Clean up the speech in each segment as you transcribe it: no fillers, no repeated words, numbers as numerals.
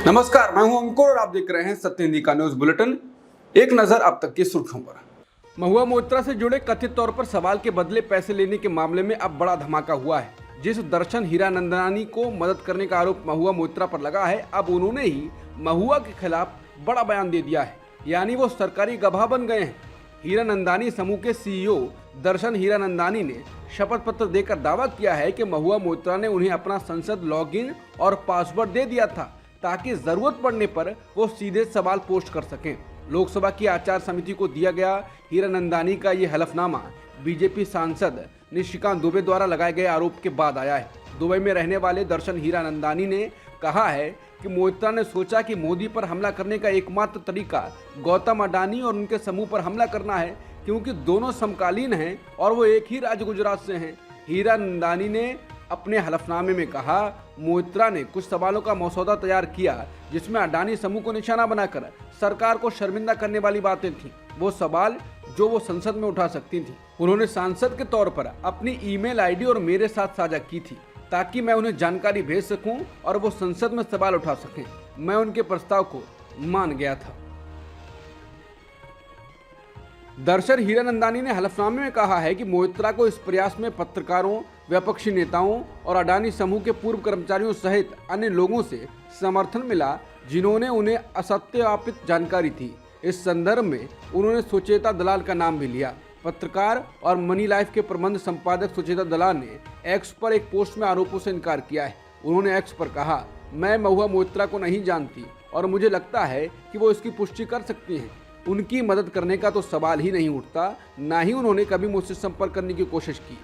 नमस्कार, मैं हूं अंकुर और आप देख रहे हैं सत्य हिंदी का न्यूज बुलेटिन। एक नजर अब तक की सुर्खियों पर। महुआ मोइत्रा से जुड़े कथित तौर पर सवाल के बदले पैसे लेने के मामले में अब बड़ा धमाका हुआ है। जिस दर्शन हीरानंदानी को मदद करने का आरोप महुआ मोइत्रा पर लगा है, अब उन्होंने ही महुआ के खिलाफ बड़ा बयान दे दिया है, यानी वो सरकारी गवाह बन गए हैं। हीरानंदानी समूह के सीईओ दर्शन हीरानंदानी ने शपथ पत्र देकर दावा किया है कि महुआ मोइत्रा ने उन्हें अपना संसद लॉगिन और पासवर्ड दे दिया था ताकि जरूरत पड़ने पर वो सीधे सवाल पोस्ट कर सकें। लोकसभा की आचार समिति को दिया गया हीरानंदानी का ये हलफनामा बीजेपी सांसद निशिकांत दुबे द्वारा लगाए गए आरोप के बाद आया है। दुबई में रहने वाले दर्शन हीरानंदानी ने कहा है कि मोइत्रा ने सोचा कि मोदी पर हमला करने का एकमात्र तरीका गौतम अडानी और उनके समूह पर हमला करना है, क्योंकि दोनों समकालीन हैं और वो एक ही राज्य गुजरात से हैं। हीरानंदानी ने अपने हलफनामे में कहा, मोइत्रा ने कुछ सवालों का मसौदा तैयार किया जिसमें अडानी समूह को निशाना बनाकर सरकार को शर्मिंदा करने वाली बातें थीं। वो सवाल जो वो संसद में उठा सकती थी, उन्होंने सांसद के तौर पर अपनी ईमेल आईडी और मेरे साथ साझा की थी ताकि मैं उन्हें जानकारी भेज सकूं और वो संसद में सवाल उठा सकें। मैं उनके प्रस्ताव को मान गया था। दर्शन हीरानंदानी ने हलफनामे में कहा है कि मोइत्रा को इस प्रयास में पत्रकारों, विपक्षी नेताओं और अडानी समूह के पूर्व कर्मचारियों सहित अन्य लोगों से समर्थन मिला जिन्होंने उन्हें असत्यापित जानकारी थी। इस संदर्भ में उन्होंने सुचेता दलाल का नाम भी लिया। पत्रकार और मनी लाइफ के प्रबंध संपादक सुचेता दलाल ने एक्स पर एक पोस्ट में आरोपों से इनकार किया है। उन्होंने एक्स पर कहा, मैं महुआ मोइत्रा को नहीं जानती और मुझे लगता है कि वो इसकी पुष्टि कर सकती हैं। उनकी मदद करने का तो सवाल ही नहीं उठता, ना ही उन्होंने कभी मुझसे संपर्क करने की कोशिश की।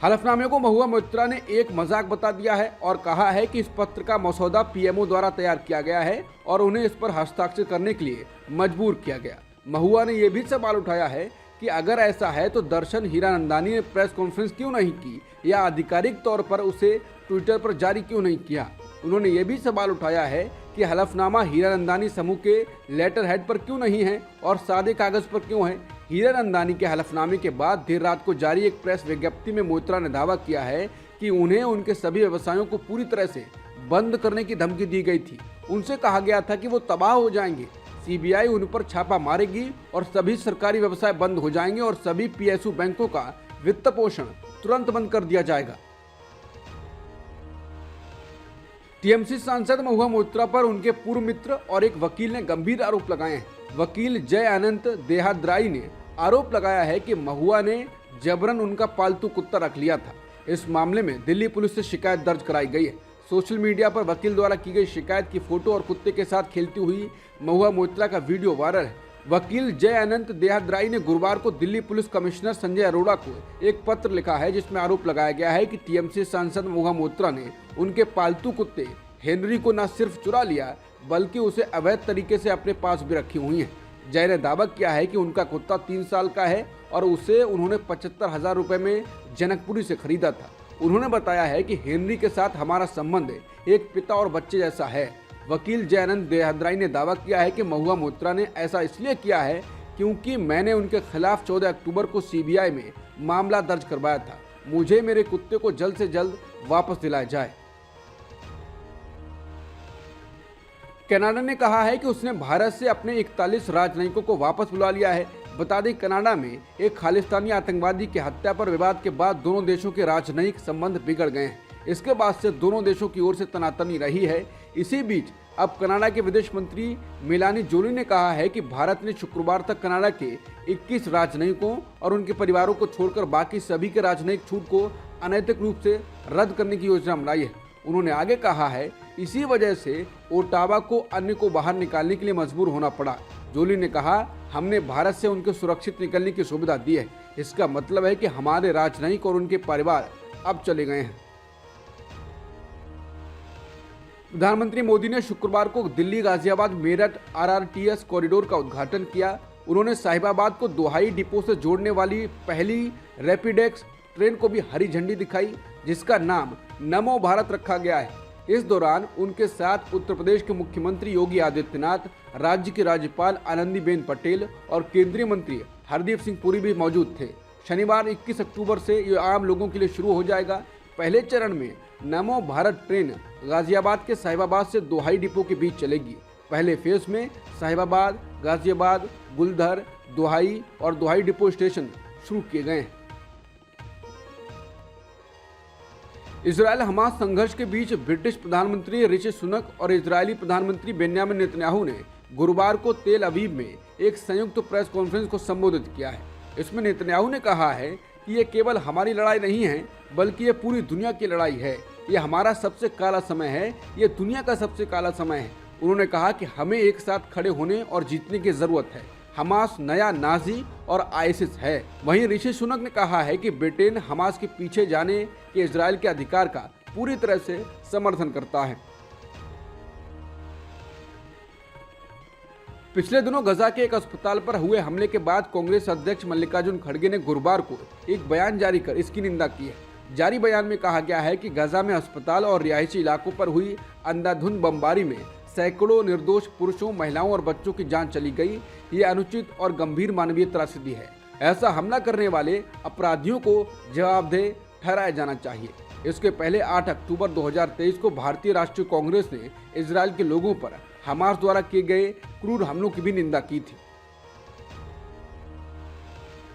हलफनामे को महुआ मोइत्रा ने एक मजाक बता दिया है और कहा है कि इस पत्र का मसौदा पीएमओ द्वारा तैयार किया गया है और उन्हें इस पर हस्ताक्षर करने के लिए मजबूर किया गया। महुआ ने यह भी सवाल उठाया है कि अगर ऐसा है तो दर्शन हीरानंदानी ने प्रेस कॉन्फ्रेंस क्यों नहीं की या आधिकारिक तौर पर उसे ट्विटर पर जारी क्यों नहीं किया। उन्होंने ये भी सवाल उठाया है कि हलफनामा हीरानंदानी समूह के लेटर हेड पर क्यों नहीं है और सादे कागज पर क्यों है। हीरानंदानी के हलफनामे के बाद देर रात को जारी एक प्रेस विज्ञप्ति में मोइत्रा ने दावा किया है कि उन्हें उनके सभी व्यवसायों को पूरी तरह से बंद करने की धमकी दी गई थी। उनसे कहा गया था कि वो तबाह हो जाएंगे, सीबीआई उन पर छापा मारेगी और सभी सरकारी व्यवसाय बंद हो जाएंगे और सभी पीएसयू बैंकों का वित्त पोषण तुरंत बंद कर दिया जाएगा। टीएमसी सांसद महुआ मोइत्रा पर उनके पूर्व मित्र और एक वकील ने गंभीर आरोप लगाए हैं। वकील जय अनंत देहाद्राई ने आरोप लगाया है कि महुआ ने जबरन उनका पालतू कुत्ता रख लिया था। इस मामले में दिल्ली पुलिस से शिकायत दर्ज कराई गई है। सोशल मीडिया पर वकील द्वारा की गई शिकायत की फोटो और कुत्ते के साथ खेलती हुई महुआ मोइत्रा का वीडियो वायरल है। वकील जय अनंत देहाद्राई ने गुरुवार को दिल्ली पुलिस कमिश्नर संजय अरोड़ा को एक पत्र लिखा है जिसमें आरोप लगाया गया है कि टीएमसी सांसद महुआ मोइत्रा ने उनके पालतू कुत्ते हेनरी को न सिर्फ चुरा लिया बल्कि उसे अवैध तरीके से अपने पास भी रखी हुई हैं। जय ने दावा किया है कि उनका कुत्ता 3 साल का है और उसे उन्होंने 75,000 रुपए में जनकपुरी से खरीदा था। उन्होंने बताया है कि हेनरी के साथ हमारा संबंध एक पिता और बच्चे जैसा है। वकील जयानंद देहाद्राई ने दावा किया है कि महुआ मोइत्रा ने ऐसा इसलिए किया है क्योंकि मैंने उनके खिलाफ 14 अक्टूबर को सीबीआई में मामला दर्ज करवाया था। मुझे मेरे कुत्ते को जल्द से जल्द वापस दिलाया जाए। कनाडा ने कहा है कि उसने भारत से अपने 41 राजनयिकों को वापस बुला लिया है। बता दें, कनाडा में एक खालिस्तानी आतंकवादी की हत्या पर विवाद के बाद दोनों देशों के राजनयिक संबंध बिगड़ गए हैं। इसके बाद से दोनों देशों की ओर से तनातनी रही है। इसी बीच अब कनाडा के विदेश मंत्री मेलानी जोली ने कहा है कि भारत ने शुक्रवार तक कनाडा के 21 राजनयिकों और उनके परिवारों को छोड़कर बाकी सभी के राजनयिक छूट को अनैतिक रूप से रद्द करने की योजना बनाई है। उन्होंने आगे कहा है, इसी वजह से ओटावा को अन्य को बाहर निकालने के लिए मजबूर होना पड़ा। जोली ने कहा, हमने भारत से उनके सुरक्षित निकलने की सुविधा दी है। इसका मतलब है कि हमारे राजनयिक और उनके परिवार अब चले गए हैं। प्रधानमंत्री मोदी ने शुक्रवार को दिल्ली गाजियाबाद मेरठ आरआरटीएस कॉरिडोर का उद्घाटन किया। उन्होंने साहिबाबाद को दोहाई डिपो से जोड़ने वाली पहली रैपिडेक्स ट्रेन को भी हरी झंडी दिखाई, जिसका नाम नमो भारत रखा गया है। इस दौरान उनके साथ उत्तर प्रदेश के मुख्यमंत्री योगी आदित्यनाथ, राज्य की राज्यपाल आनंदीबेन पटेल और केंद्रीय मंत्री हरदीप सिंह पुरी भी मौजूद थे। शनिवार 21 अक्टूबर से ये आम लोगों के लिए शुरू हो जाएगा। पहले चरण में नमो भारत ट्रेन गाजियाबाद के साहिबाबाद से दोहाई डिपो के बीच चलेगी। पहले फेज में साहिबाबाद, गाजियाबाद, गुलधर, दोहाई और दोहाई डिपो स्टेशन शुरू किए गए हैं। इजरायल हमास संघर्ष के बीच ब्रिटिश प्रधानमंत्री ऋषि सुनक और इजरायली प्रधानमंत्री बेन्यामिन नेतन्याहू ने गुरुवार को तेल अवीव में एक संयुक्त प्रेस कॉन्फ्रेंस को संबोधित किया है। इसमें नेतन्याहू ने कहा है कि ये केवल हमारी लड़ाई नहीं है, बल्कि ये पूरी दुनिया की लड़ाई है। ये हमारा सबसे काला समय है, ये दुनिया का सबसे काला समय है। उन्होंने कहा कि हमें एक साथ खड़े होने और जीतने की जरूरत है। हमास नया नाजी और आईसिस है। वहीं ऋषि सुनक ने कहा है कि ब्रिटेन हमास के पीछे जाने के इजरायल के अधिकार का पूरी तरह से समर्थन करता है। पिछले दिनों गजा के एक अस्पताल पर हुए हमले के बाद कांग्रेस अध्यक्ष मल्लिकार्जुन खड़गे ने गुरुवार को एक बयान जारी कर इसकी निंदा की है। जारी बयान में कहा गया है कि गजा में अस्पताल और रिहायशी इलाकों पर हुई अंधाधुंध बमबारी में सैकड़ों निर्दोष पुरुषों, महिलाओं और बच्चों की जान चली गई। ये अनुचित और गंभीर मानवीय त्रासदी है। ऐसा हमला करने वाले अपराधियों को जवाबदेह ठहराया जाना चाहिए। इसके पहले 8 अक्टूबर 2023 को भारतीय राष्ट्रीय कांग्रेस ने इजरायल के लोगों पर हमास द्वारा किए गए क्रूर हमलों की भी निंदा की थी।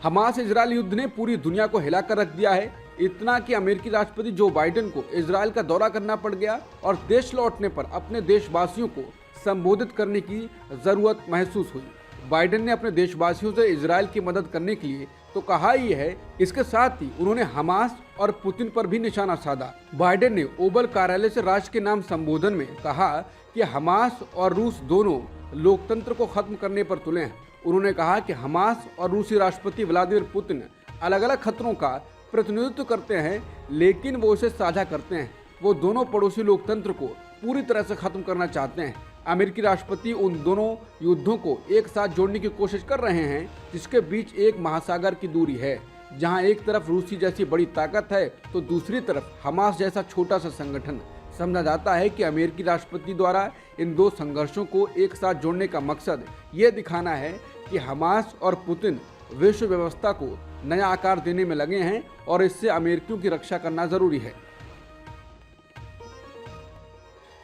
हमास इजरायल युद्ध ने पूरी दुनिया को हिलाकर रख दिया है, इतना कि अमेरिकी राष्ट्रपति जो बाइडेन को इजरायल का दौरा करना पड़ गया और देश लौटने पर अपने देशवासियों को संबोधित करने की जरूरत महसूस हुई। बाइडेन ने अपने देशवासियों से इजरायल की मदद करने के लिए तो कहा ही है, इसके साथ ही उन्होंने हमास और पुतिन पर भी निशाना साधा। बाइडेन ने ओवल कार्यालय से राष्ट्र के नाम संबोधन में कहा कि हमास और रूस दोनों लोकतंत्र को खत्म करने पर तुले हैं। उन्होंने कहा कि हमास और रूसी राष्ट्रपति व्लादिमीर पुतिन अलग अलग खतरों का प्रतिनिधित्व करते हैं, लेकिन वो इसे साझा करते हैं। वो दोनों पड़ोसी लोकतंत्र को पूरी तरह से खत्म करना चाहते हैं। अमेरिकी राष्ट्रपति उन दोनों युद्धों को एक साथ जोड़ने की कोशिश कर रहे हैं, जिसके बीच एक महासागर की दूरी है, जहां एक तरफ रूसी जैसी बड़ी ताकत है तो दूसरी तरफ हमास जैसा छोटा सा संगठन। समझा जाता है कि अमेरिकी राष्ट्रपति द्वारा इन दो संघर्षों को एक साथ जोड़ने का मकसद ये दिखाना है कि हमास और पुतिन विश्व व्यवस्था को नया आकार देने में लगे हैं और इससे अमेरिकियों की रक्षा करना जरूरी है।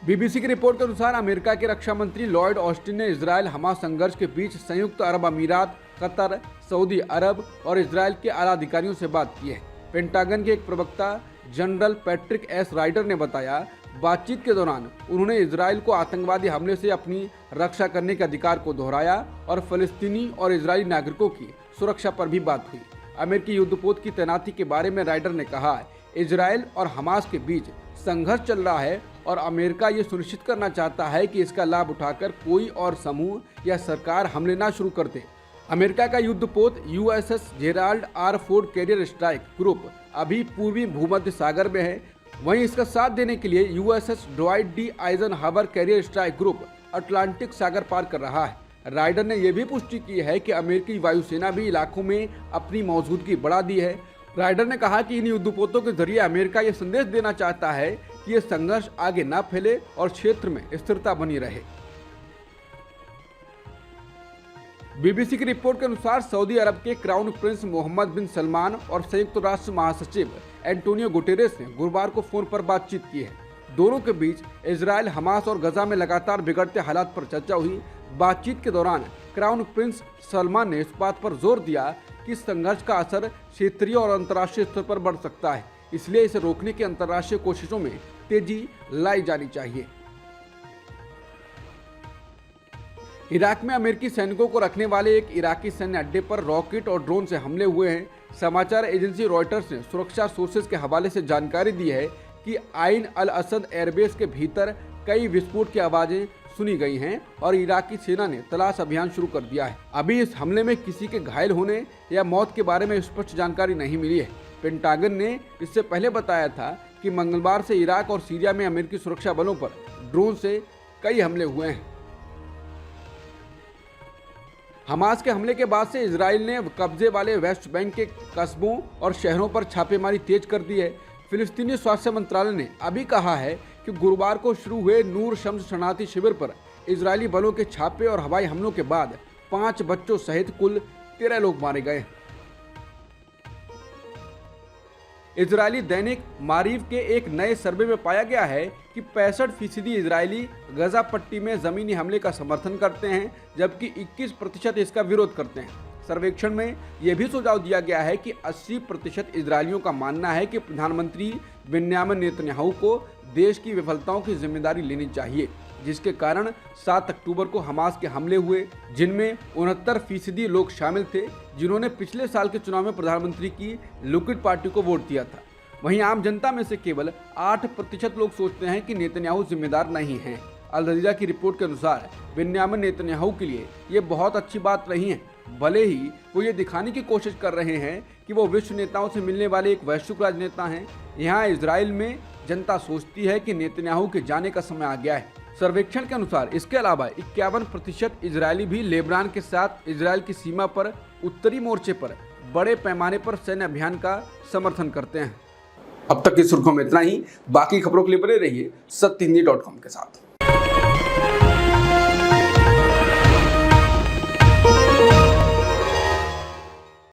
बीबीसी की रिपोर्ट के अनुसार अमेरिका के रक्षा मंत्री लॉयड ऑस्टिन ने इजरायल हमास संघर्ष के बीच संयुक्त अरब अमीरात, कतर, सऊदी अरब और इजरायल के आला अधिकारियों से बात की है। पेंटागन के एक प्रवक्ता जनरल पैट्रिक एस राइडर ने बताया, बातचीत के दौरान उन्होंने इजरायल को आतंकवादी हमले से अपनी रक्षा करने के अधिकार को दोहराया और फलस्तीनी और इजरायली नागरिकों की सुरक्षा पर भी बात हुई। अमेरिकी युद्धपोत की तैनाती के बारे में राइडर ने कहा, इजरायल और हमास के बीच संघर्ष चल रहा है और अमेरिका ये सुनिश्चित करना चाहता है कि इसका लाभ उठाकर कोई और समूह या सरकार हमले ना शुरू कर दे। अमेरिका का युद्धपोत USS Gerald R Ford career strike group अभी पूर्वी भूमध्य सागर में है। वहीं इसका साथ देने के लिए USS Dwight D Eisenhower carrier strike group Atlantic सागर पार कर रहा है। राइडर ने यह भी पुष्टि की है कि अमेरिकी वायुसेना भी इलाकों में अपनी मौजूदगी बढ़ा दी है। राइडर ने कहा कि इन युद्धपोतों के जरिए अमेरिका ये संदेश देना चाहता है कि ये संघर्ष आगे न फैले और क्षेत्र में स्थिरता बनी रहे। बीबीसी की रिपोर्ट के अनुसार सऊदी अरब के क्राउन प्रिंस मोहम्मद बिन सलमान और संयुक्त राष्ट्र महासचिव एंटोनियो गुटेरेस ने गुरुवार को फोन पर बातचीत की है। दोनों के बीच इजरायल, हमास और गजा में लगातार बिगड़ते हालात पर चर्चा हुई। बातचीत के दौरान क्राउन प्रिंस सलमान ने इस बात पर जोर दिया कि संघर्ष का असर क्षेत्रीय और अंतर्राष्ट्रीय स्तर पर बढ़ सकता है, इसलिए इसे रोकने की अंतर्राष्ट्रीय कोशिशों में तेजी लाई जानी चाहिए। इराक में अमेरिकी सैनिकों को रखने वाले एक इराकी सैन्य अड्डे पर रॉकेट और ड्रोन से हमले हुए हैं। समाचार एजेंसी रॉयटर्स ने सुरक्षा सोर्सेज के हवाले से जानकारी दी है कि आइन अल असद एयरबेस के भीतर कई विस्फोट की आवाजें सुनी गई हैं और इराकी सेना ने तलाश अभियान शुरू कर दिया है। अभी इस हमले में किसी के घायल होने या मौत के बारे में स्पष्ट जानकारी नहीं मिली है। पेंटागन ने इससे पहले बताया था कि मंगलवार से इराक और सीरिया में अमेरिकी सुरक्षा बलों पर ड्रोन से कई हमले हुए हैं। हमास के हमले के बाद से इजराइल ने कब्जे वाले वेस्ट बैंक के कस्बों और शहरों पर छापेमारी तेज कर दी है। फिलिस्तीनी स्वास्थ्य मंत्रालय ने अभी कहा है कि गुरुवार को शुरू हुए नूर शम्स शरणार्थी शिविर पर इजरायली बलों के छापे और हवाई हमलों के बाद 5 बच्चों सहित कुल 13 लोग मारे गए। इजरायली दैनिक मारीफ के एक नए सर्वे में पाया गया है कि 65% इजरायली गजा पट्टी में जमीनी हमले का समर्थन करते हैं, जबकि 21% इसका विरोध करते हैं। सर्वेक्षण में यह भी सुझाव दिया गया है कि 80% इजरायलियों का मानना है कि प्रधानमंत्री बेन्यामिन नेतन्याहू को देश की विफलताओं की जिम्मेदारी लेनी चाहिए, जिसके कारण 7 अक्टूबर को हमास के हमले हुए, जिनमें 69% लोग शामिल थे जिन्होंने पिछले साल के चुनाव में प्रधानमंत्री की लिक्विड पार्टी को वोट दिया था। वहीं आम जनता में से केवल 8% लोग सोचते हैं कि नेतन्याहू जिम्मेदार नहीं हैं। अल जजीरा की रिपोर्ट के अनुसार बेन्यामिन नेतन्याहू के लिए ये बहुत अच्छी बात नहीं है, भले ही वो ये दिखाने की कोशिश कर रहे हैं कि वो विश्व नेताओं से मिलने वाले एक वैश्विक राजनेता हैं। यहाँ इजराइल में जनता सोचती है कि नेतन्याहू के जाने का समय आ गया है। सर्वेक्षण के अनुसार इसके अलावा 51% इजरायली भी लेबनान के साथ इजराइल की सीमा पर उत्तरी मोर्चे पर बड़े पैमाने पर सैन्य अभियान का समर्थन करते हैं। अब तक की सुर्खियों में इतना ही। बाकी खबरों के लिए बने रहिए सत्यहिंदी.com के साथ।